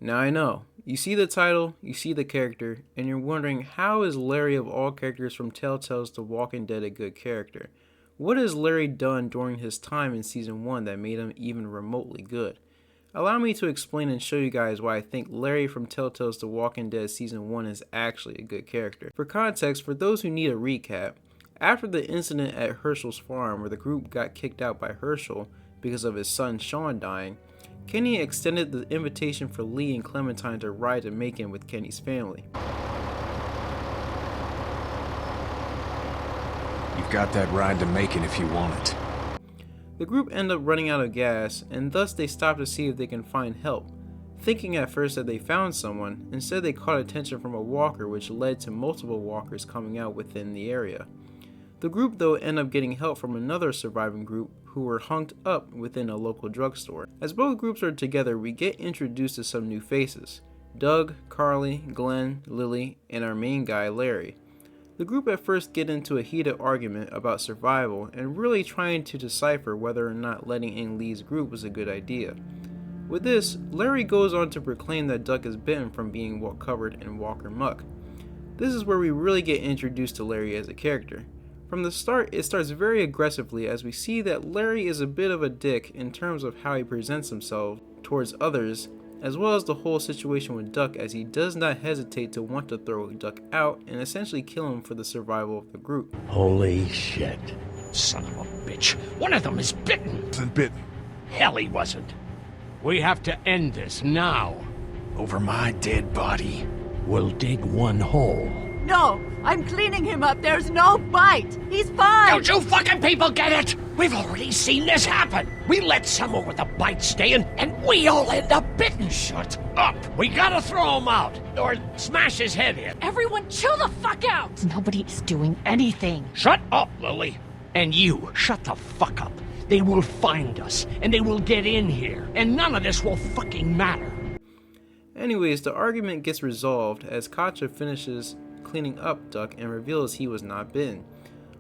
Now I know, you see the title, you see the character, and you're wondering how is Larry of all characters from Telltale's The Walking Dead a good character? What has Larry done during his time in Season 1 that made him even remotely good? Allow me to explain and show you guys why I think Larry from Telltale's The Walking Dead Season 1 is actually a good character. For context, for those who need a recap, after the incident at Herschel's farm where the group got kicked out by Herschel because of his son Sean dying, Kenny extended the invitation for Lee and Clementine to ride to Macon with Kenny's family. You've got that ride to Macon if you want it. The group end up running out of gas, and thus they stop to see if they can find help. Thinking at first that they found someone, instead they caught attention from a walker, which led to multiple walkers coming out within the area. The group though end up getting help from another surviving group who were hunked up within a local drugstore. As both groups are together, we get introduced to some new faces: Doug, Carly, Glenn, Lily, and our main guy Larry. The group at first get into a heated argument about survival and really trying to decipher whether or not letting in Lee's group was a good idea. With this, Larry goes on to proclaim that Doug is bitten from being covered in walker muck. This is where we really get introduced to Larry as a character. From the start, it starts very aggressively as we see that Larry is a bit of a dick in terms of how he presents himself towards others, as well as the whole situation with Duck, as he does not hesitate to want to throw Duck out and essentially kill him for the survival of the group. Holy shit. Son of a bitch. One of them is bitten. Wasn't bitten. Hell, he wasn't. We have to end this now. Over my dead body. We'll dig one hole. No, I'm cleaning him up. There's no bite. He's fine. Don't you fucking people get it? We've already seen this happen. We let someone with a bite stay in, and we all end up bitten. Shut up. We gotta throw him out, or smash his head in. Everyone chill the fuck out. Nobody's doing anything. Shut up, Lily. And you, shut the fuck up. They will find us, and they will get in here, and none of this will fucking matter. Anyways, the argument gets resolved as Katja finishes cleaning up Duck and reveals he was not bitten.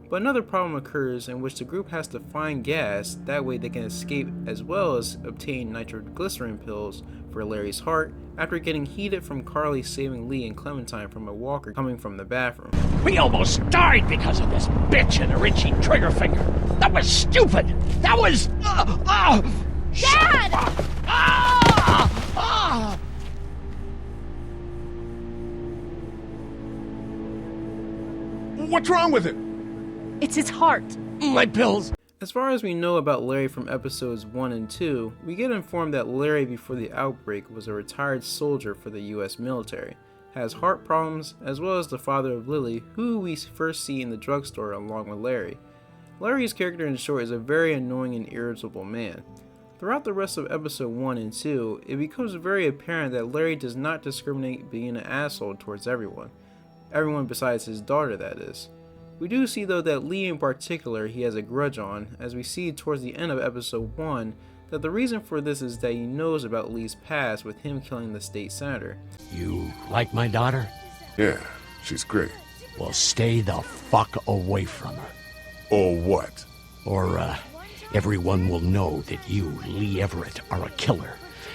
But another problem occurs in which the group has to find gas, that way they can escape, as well as obtain nitroglycerin pills for Larry's heart after getting heated from Carly saving Lee and Clementine from a walker coming from the bathroom. We almost died because of this bitch and her itchy trigger finger. That was stupid. That was... Dad! What's wrong with it? It's his heart. My pills. As far as we know about Larry from episodes 1 and 2, we get informed that Larry before the outbreak was a retired soldier for the US military, has heart problems, as well as the father of Lily, who we first see in the drugstore along with Larry. Larry's character in short is a very annoying and irritable man. Throughout the rest of episode 1 and 2, it becomes very apparent that Larry does not discriminate being an asshole towards everyone. Everyone besides his daughter, that is. We do see though that Lee in particular he has a grudge on, as we see towards the end of episode 1 that the reason for this is that he knows about Lee's past with him killing the state senator. You like my daughter? Yeah, she's great. Well, stay the fuck away from her. Or what? Or, everyone will know that you, Lee Everett, are a killer.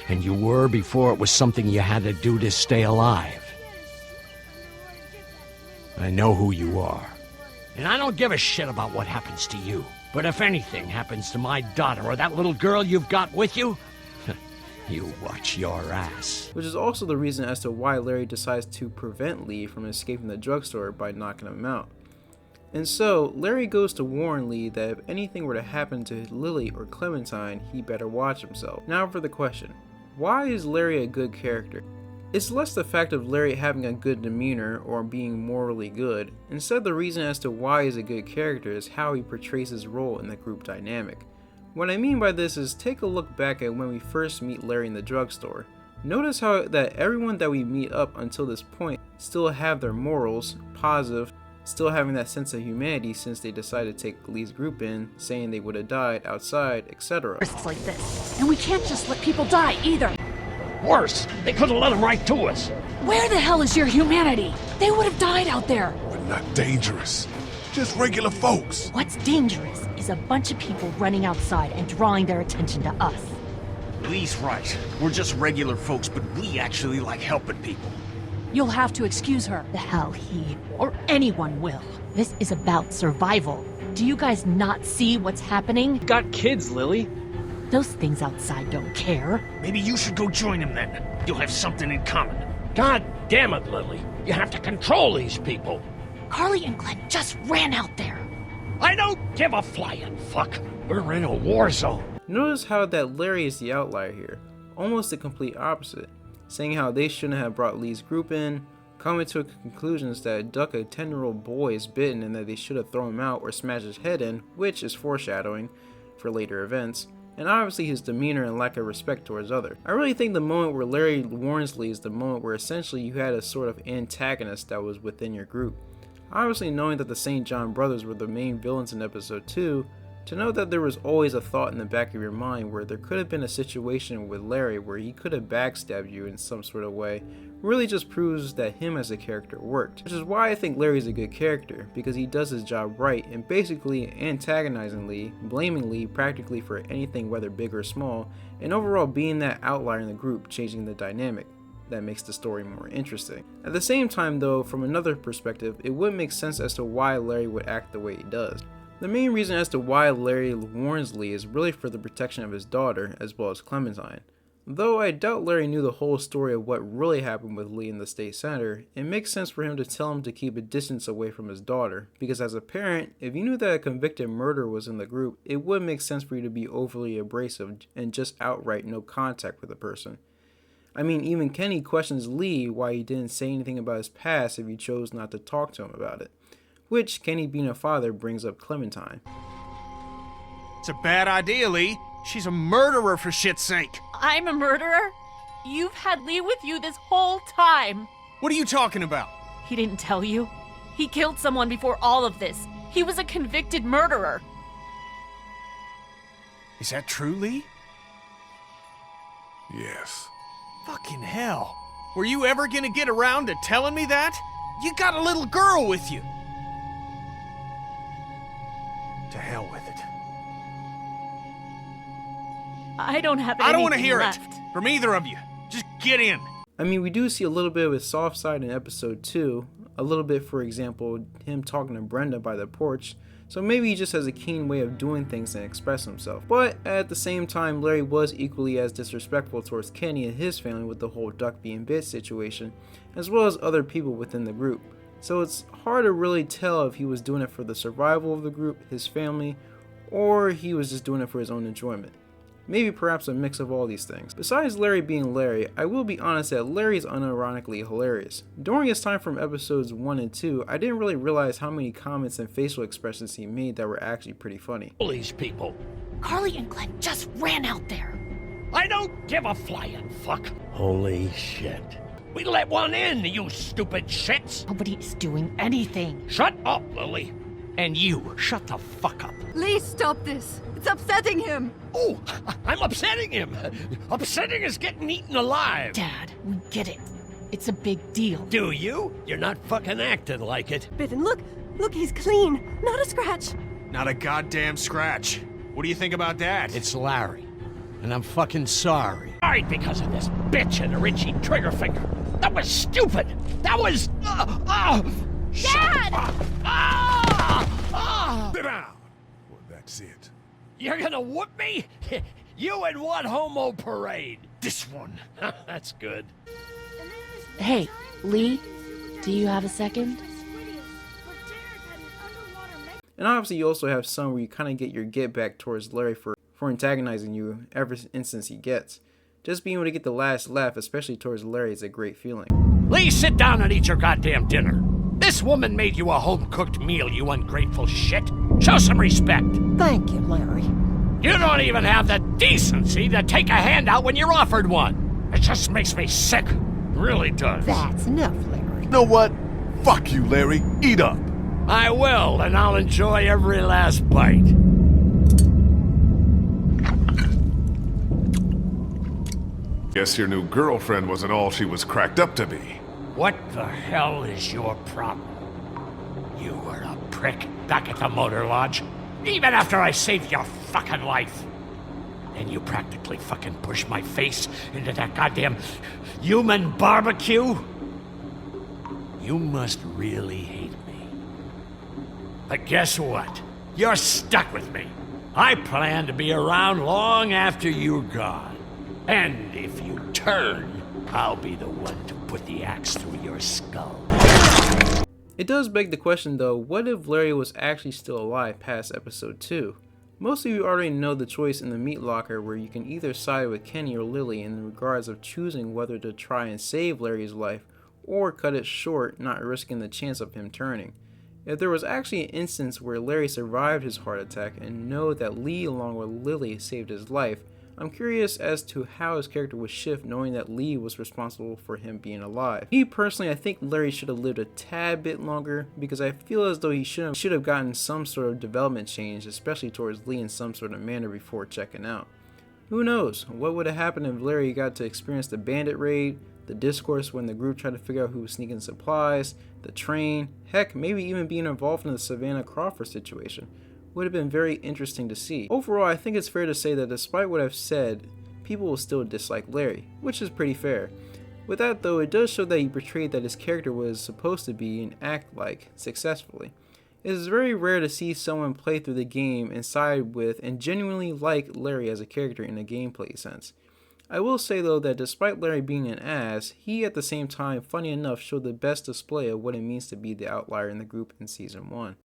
And you were before it was something you had to do to stay alive. I know who you are. And I don't give a shit about what happens to you. But if anything happens to my daughter or that little girl you've got with you, you watch your ass. Which is also the reason as to why Larry decides to prevent Lee from escaping the drugstore by knocking him out. And so, Larry goes to warn Lee that if anything were to happen to Lily or Clementine, he better watch himself. Now for the question. Why is Larry a good character? It's less the fact of Larry having a good demeanor or being morally good. Instead, the reason as to why he's a good character is how he portrays his role in the group dynamic. What I mean by this is take a look back at when we first meet Larry in the drugstore. Notice how that everyone that we meet up until this point still have their morals, positive, still having that sense of humanity since they decided to take Lee's group in, saying they would have died outside, etc. Risks like this. And we can't just let people die either. Worse, they could have let him right to us. Where the hell is your humanity? They would have died out there. But not dangerous. Just regular folks. What's dangerous is a bunch of people running outside and drawing their attention to us. Lee's right. We're just regular folks, but we actually like helping people. You'll have to excuse her. The hell he or anyone will. This is about survival. Do you guys not see what's happening? Got kids, Lily. Those things outside don't care. Maybe you should go join him then. You'll have something in common. God damn it, Lily. You have to control these people. Carly and Glenn just ran out there. I don't give a flying fuck. We're in a war zone. Notice how that Larry is the outlier here, almost the complete opposite, saying how they shouldn't have brought Lee's group in, coming to conclusions that Duck, a 10-year-old boy, is bitten and that they should have thrown him out or smashed his head in, which is foreshadowing for later events, and obviously his demeanor and lack of respect towards others. I really think the moment where Larry warns Lee is the moment where essentially you had a sort of antagonist that was within your group. Obviously, knowing that the St. John brothers were the main villains in episode 2, to know that there was always a thought in the back of your mind where there could have been a situation with Larry where he could have backstabbed you in some sort of way really just proves that him as a character worked. Which is why I think Larry's a good character, because he does his job right and basically antagonizing Lee, blaming Lee practically for anything whether big or small, and overall being that outlier in the group, changing the dynamic. That makes the story more interesting. At the same time though, from another perspective, it would make sense as to why Larry would act the way he does. The main reason as to why Larry warns Lee is really for the protection of his daughter as well as Clementine. Though I doubt Larry knew the whole story of what really happened with Lee in the state center, it makes sense for him to tell him to keep a distance away from his daughter, because as a parent, if you knew that a convicted murderer was in the group, it would make sense for you to be overly abrasive and just outright no contact with the person. I mean, even Kenny questions Lee why he didn't say anything about his past if he chose not to talk to him about it. Which, Kenny being a father, brings up Clementine. It's a bad idea, Lee. She's a murderer, for shit's sake. I'm a murderer? You've had Lee with you this whole time. What are you talking about? He didn't tell you. He killed someone before all of this. He was a convicted murderer. Is that true, Lee? Yes. Fucking hell. Were you ever gonna get around to telling me that? You got a little girl with you. To hell with it. I don't have I don't want to anything hear left. it from either of you. Just get in. I mean, we do see a little bit of his soft side in episode 2, a little bit, for example, him talking to Brenda by the porch, so maybe he just has a keen way of doing things and express himself. But at the same time, Larry was equally as disrespectful towards Kenny and his family with the whole Duck being bit situation, as well as other people within the group. So it's hard to really tell if he was doing it for the survival of the group, his family, or he was just doing it for his own enjoyment. Maybe perhaps a mix of all these things. Besides Larry being Larry, I will be honest that Larry is unironically hilarious. During his time from episodes 1 and 2, I didn't really realize how many comments and facial expressions he made that were actually pretty funny. All these people. Carly and Glenn just ran out there. I don't give a flying fuck. Holy shit. We let one in, you stupid shits. Nobody's doing anything. Shut up, Lily. And you, shut the fuck up. Lee, stop this. It's upsetting him. Oh, I'm upsetting him. Upsetting is getting eaten alive. Dad, we get it. It's a big deal. Do you? You're not fucking acting like it. Bitten, look, he's clean. Not a scratch. Not a goddamn scratch. What do you think about that? It's Larry, and I'm fucking sorry. Died because of this bitch and her itchy trigger finger. That was stupid. That was... Dad! Sit down. Well, that's it. You're gonna whoop me? You and what homo parade? This one. That's good. Hey, Lee, do you have a second? And obviously you also have some where you kind of get your get back towards Larry for antagonizing you every instance he gets. Just being able to get the last laugh, especially towards Larry, is a great feeling. Lee, sit down and eat your goddamn dinner. This woman made you a home-cooked meal, you ungrateful shit. Show some respect. Thank you, Larry. You don't even have the decency to take a handout when you're offered one. It just makes me sick. It really does. That's enough, Larry. You know what? Fuck you, Larry. Eat up. I will, and I'll enjoy every last bite. Guess your new girlfriend wasn't all she was cracked up to be. What the hell is your problem? You were a prick back at the motor lodge, even after I saved your fucking life. And you practically fucking pushed my face into that goddamn human barbecue? You must really hate me. But guess what? You're stuck with me. I plan to be around long after you're gone. And if you turn, I'll be the one to put the axe through your skull. It does beg the question though, what if Larry was actually still alive past episode 2? Most of you already know the choice in the meat locker where you can either side with Kenny or Lily in regards of choosing whether to try and save Larry's life or cut it short, not risking the chance of him turning. If there was actually an instance where Larry survived his heart attack and know that Lee along with Lily saved his life, I'm curious as to how his character would shift knowing that Lee was responsible for him being alive. Me personally, I think Larry should have lived a tad bit longer because I feel as though he should have gotten some sort of development change, especially towards Lee in some sort of manner before checking out. Who knows, what would have happened if Larry got to experience the bandit raid, the discourse when the group tried to figure out who was sneaking supplies, the train, heck, maybe even being involved in the Savannah Crawford situation. Would have been very interesting to see. Overall, I think it's fair to say that despite what I've said, people will still dislike Larry, which is pretty fair. With that though, it does show that he portrayed that his character was supposed to be and act like successfully. It is very rare to see someone play through the game and side with and genuinely like Larry as a character in a gameplay sense. I will say though that despite Larry being an ass, he at the same time, funny enough, showed the best display of what it means to be the outlier in the group in Season 1.